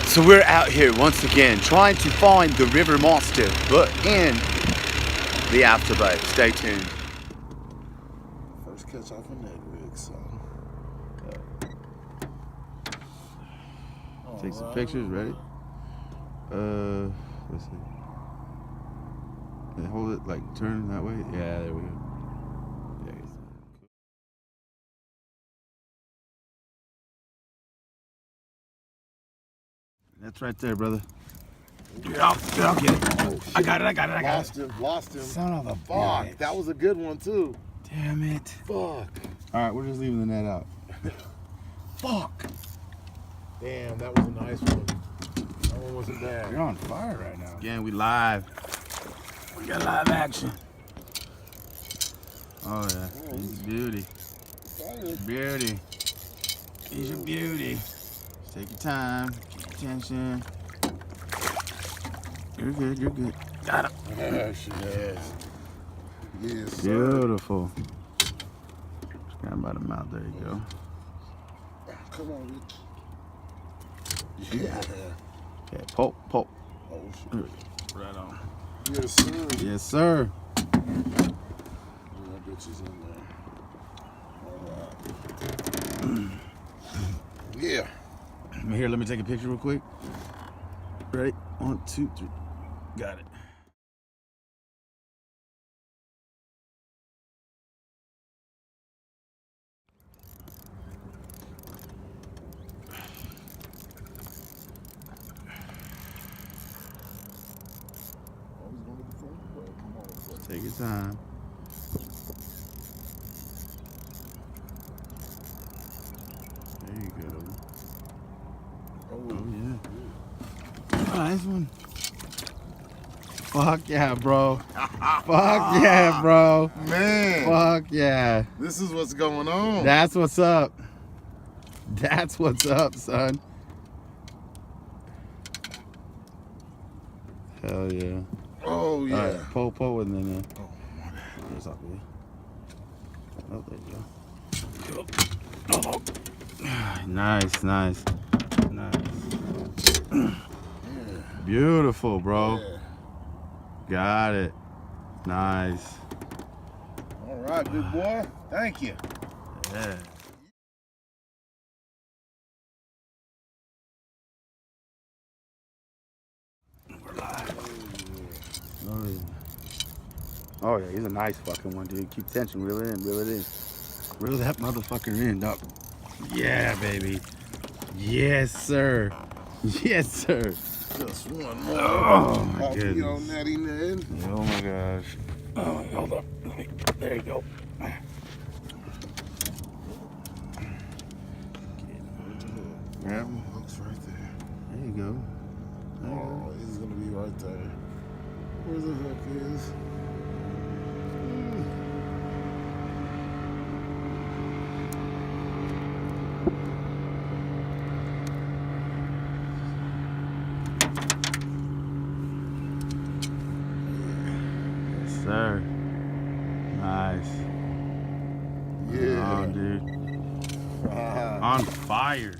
So we're out here once again trying to find the river monster, but in the afterbite. Stay tuned. First catch off a net rig, son. Take some pictures, ready? Let's see. And hold it, like turn that way. Yeah, there we go. Yeah, that's right there, brother. I'll get it. Oh, I got it. Lost him. Son of a Fuck, bitch. that was a good one too. Damn it. Fuck. All right, we're just leaving the net out. Fuck. Damn, that was a nice one. That one wasn't bad. You're on fire right now. Again, we live. We got live action. Oh yeah, he's a beauty. Beauty. He's a beauty. Just take your time, keep your attention. You're good, you're good. Got him. Yeah, she is. Yes, sir. Beautiful. Just grab him by the mouth, there you go. Come on, Rich. Yeah. Okay, poke. Oh, shit. Right on. Yes, sir. Yes, sir. That bitch is in there. All right. Yeah. Here, let me take a picture real quick. Ready? 1, 2, 3. Got it. Take your time. There you go. Oh yeah. Nice one. Fuck yeah, bro. Fuck yeah, bro. Man, Fuck yeah. this is what's going on. That's what's up. That's what's up, son. Hell yeah. Oh, yeah. All right, pull and then Oh, my bad. there's all good. Oh, there you go. Oh. Nice. Yeah. Beautiful, bro. Yeah. Got it. Nice. All right, big boy. Thank you. Yeah. We're live. Oh yeah. Oh yeah, he's a nice fucking one, dude. Keep tension, reel it in. Reel that motherfucker in, dog. Yeah, baby. Yes, sir. Yes, sir. Just one more. Oh my Off goodness. your natty Ned. Oh my gosh. Oh, hold up. There you go. Grab him. Hook's right there. There you go. There you Oh, he's gonna be right there. Where the hook is? go. Yes, sir. Nice. Yeah. Oh, dude. On fire.